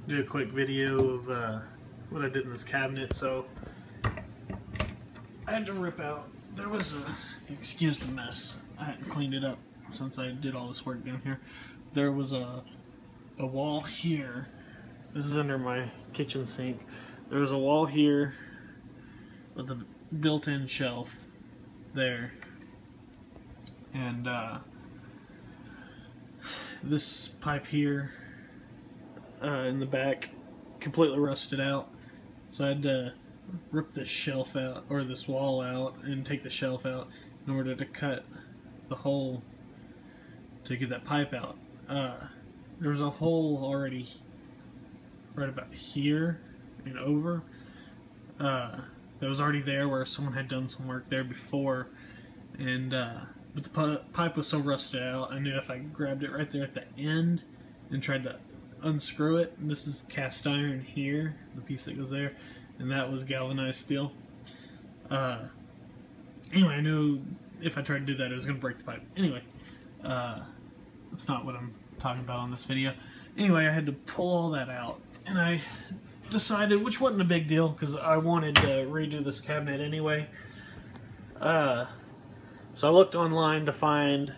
do a quick video of what I did in this cabinet. So I had to rip out, there was excuse the mess, I hadn't cleaned it up since I did all this work down here. There was a wall here. This is under my kitchen sink. There was a wall here with a built-in shelf there, and this pipe here in the back completely rusted out, so I had to rip this shelf out, or this wall out, and take the shelf out in order to cut the hole to get that pipe out. There was a hole already right about here and over that was already there where someone had done some work there before, and but the pipe was so rusted out, I knew if I grabbed it right there at the end and tried to unscrew it, and this is cast iron here, the piece that goes there, and that was galvanized steel. Anyway, I knew if I tried to do that it was going to break the pipe. Anyway, that's not what I'm talking about on this video. Anyway, I had to pull all that out, and I decided, which wasn't a big deal because I wanted to redo this cabinet anyway. So I looked online to find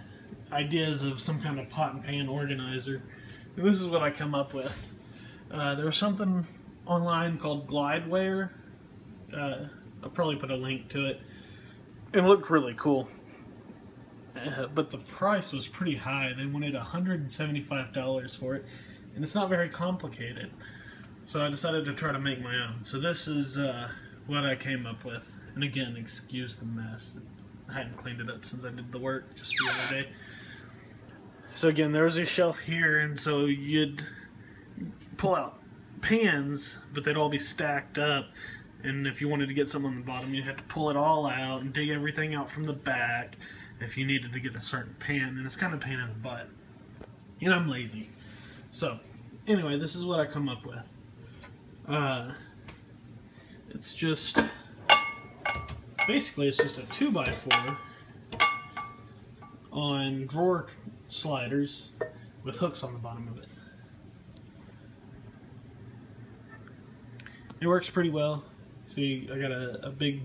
ideas of some kind of pot and pan organizer, and this is what I come up with. There was something online called Glideware. I'll probably put a link to it. It looked really cool, but the price was pretty high. They wanted $175 for it, and it's not very complicated. So I decided to try to make my own. So this is what I came up with. And again, excuse the mess. I hadn't cleaned it up since I did the work just the other day. So again, there was a shelf here, and so you'd pull out pans, but they'd all be stacked up. And if you wanted to get some on the bottom, you'd have to pull it all out and dig everything out from the back if you needed to get a certain pan. And it's kind of a pain in the butt. And I'm lazy. So anyway, this is what I come up with. It's just, basically it's just a 2x4 on drawer sliders with hooks on the bottom of it. It works pretty well. See, I got a big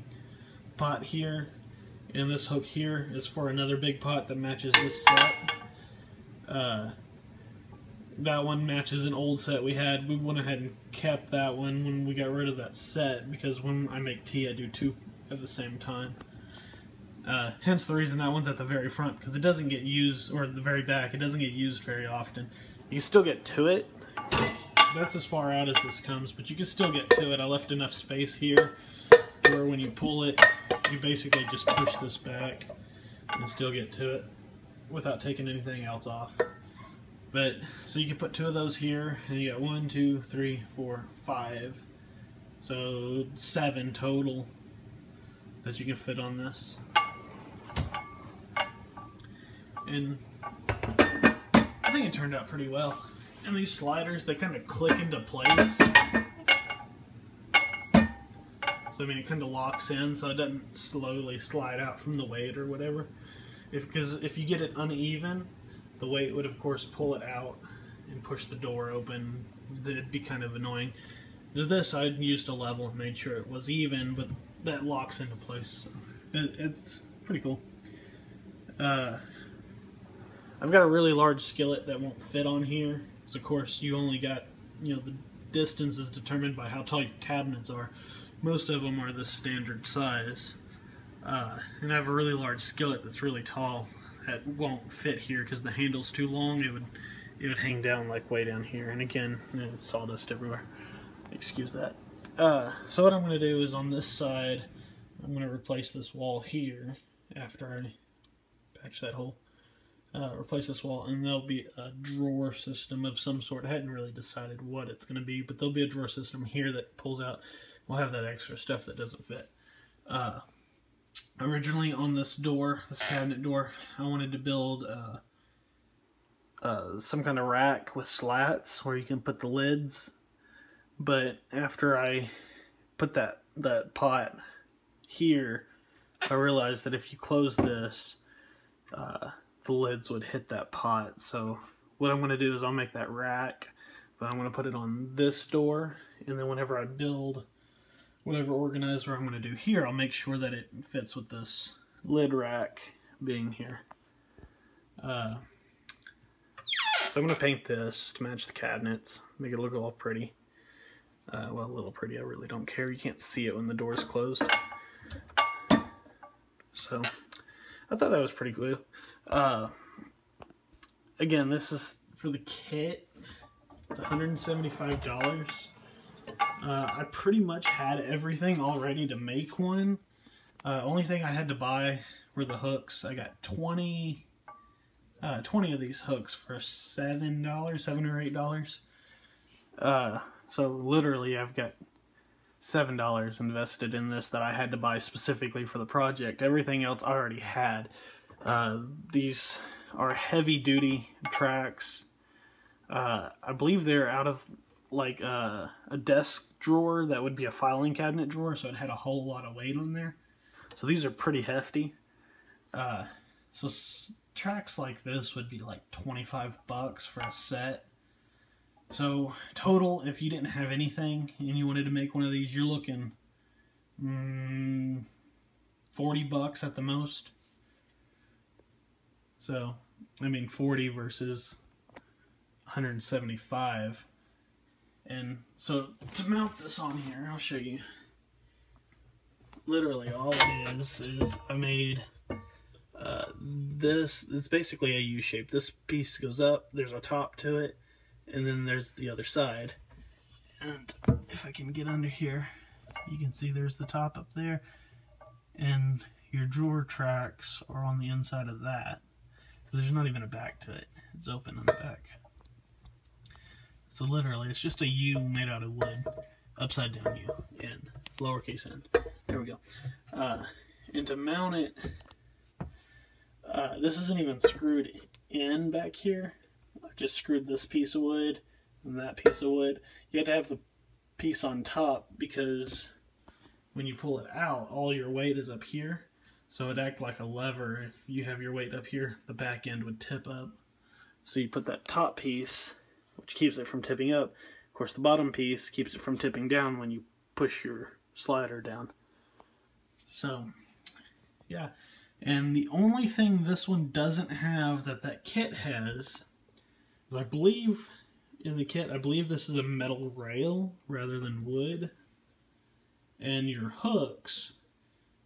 pot here, and this hook here is for another big pot that matches this set. That one matches an old set we had. We went ahead and kept that one when we got rid of that set, because when I make tea I do two at the same time. Hence the reason that one's at the very front, because it doesn't get used, or at the very back, it doesn't get used very often. You can still get to it. That's as far out as this comes, but you can still get to it. I left enough space here where when you pull it, you basically just push this back and still get to it without taking anything else off. But, so you can put two of those here, and you got 1, 2, 3, 4, 5. So 7 total that you can fit on this. And I think it turned out pretty well. And these sliders, they kind of click into place. So I mean, it kind of locks in, so it doesn't slowly slide out from the weight or whatever. Because if you get it uneven, the weight would of course pull it out and push the door open. It'd be kind of annoying. With this, I used a level and made sure it was even, but that locks into place. So it's pretty cool. I've got a really large skillet that won't fit on here. So of course you only got, you know, the distance is determined by how tall your cabinets are. Most of them are the standard size. And I have a really large skillet that's really tall that won't fit here because the handle's too long. It would hang down like way down here. And again, there's sawdust everywhere. Excuse that. So what I'm going to do is on this side, I'm going to replace this wall here after I patch that hole. Replace this wall, and there'll be a drawer system of some sort. I hadn't really decided what it's going to be, but there'll be a drawer system here that pulls out. We'll have that extra stuff that doesn't fit. Originally on this door, this cabinet door, I wanted to build some kind of rack with slats where you can put the lids. But after I put that pot here, I realized that if you close this, the lids would hit that pot. So what I'm going to do is I'll make that rack but I'm going to put it on this door, and then whenever I build whatever organizer I'm going to do here, I'll make sure that it fits with this lid rack being here. So I'm going to paint this to match the cabinets, make it look all pretty. Well, a little pretty, I really don't care. You can't see it when the door's closed. So, I thought that was pretty cool. Again, this is for the kit. It's $175. I pretty much had everything all ready to make one. Only thing I had to buy were the hooks. I got 20 of these hooks for $7 or $8. So literally I've got $7 invested in this that I had to buy specifically for the project. Everything else I already had. These are heavy duty tracks. I believe they're out of like a desk drawer that would be a filing cabinet drawer, so it had a whole lot of weight on there. So these are pretty hefty. So tracks like this would be like 25 bucks for a set. So total, if you didn't have anything and you wanted to make one of these, you're looking 40 bucks at the most. So, I mean 40 versus 175. And so to mount this on here, I'll show you. Literally all it is I made this. It's basically a U shape. This piece goes up, there's a top to it, and then there's the other side. And if I can get under here, you can see there's the top up there, and your drawer tracks are on the inside of that. So there's not even a back to it. It's open on the back. So literally, it's just a U made out of wood, upside down U, N, lowercase n. There we go. And to mount it, this isn't even screwed in back here. I just screwed this piece of wood and that piece of wood. You have to have the piece on top because when you pull it out, all your weight is up here. So it'd act like a lever. If you have your weight up here, the back end would tip up. So you put that top piece, which keeps it from tipping up. Of course, the bottom piece keeps it from tipping down when you push your slider down. So, yeah. And the only thing this one doesn't have that kit has is, I believe, in the kit, I believe this is a metal rail rather than wood. And your hooks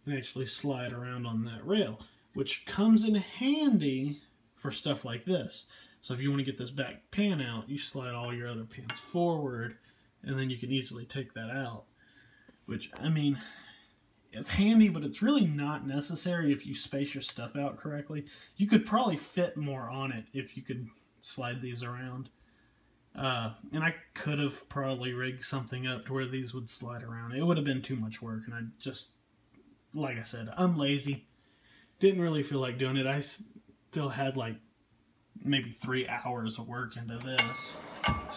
can actually slide around on that rail, which comes in handy for stuff like this. So if you want to get this back pan out, you slide all your other pans forward, and then you can easily take that out. Which, I mean, it's handy, but it's really not necessary if you space your stuff out correctly. You could probably fit more on it if you could slide these around. And I could have probably rigged something up to where these would slide around. It would have been too much work, and I just, like I said, I'm lazy. Didn't really feel like doing it. I still had like maybe 3 hours of work into this,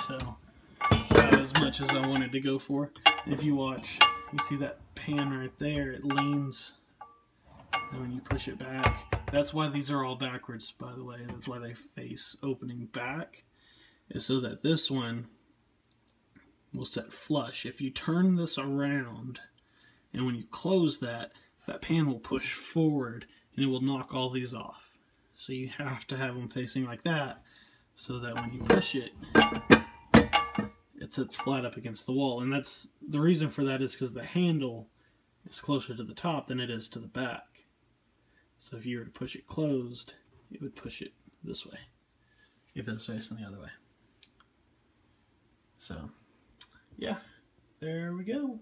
so it's about as much as I wanted to go for. And if you watch, you see that pan right there, it leans, and when you push it back, that's why these are all backwards, by the way. That's why they face opening back, is so that this one will set flush. If you turn this around, and when you close that, that pan will push forward, and it will knock all these off. So you have to have them facing like that, so that when you push it, it sits flat up against the wall. And that's the reason for that, is because the handle is closer to the top than it is to the back. So if you were to push it closed, it would push it this way, if it's facing the other way. So, yeah, there we go.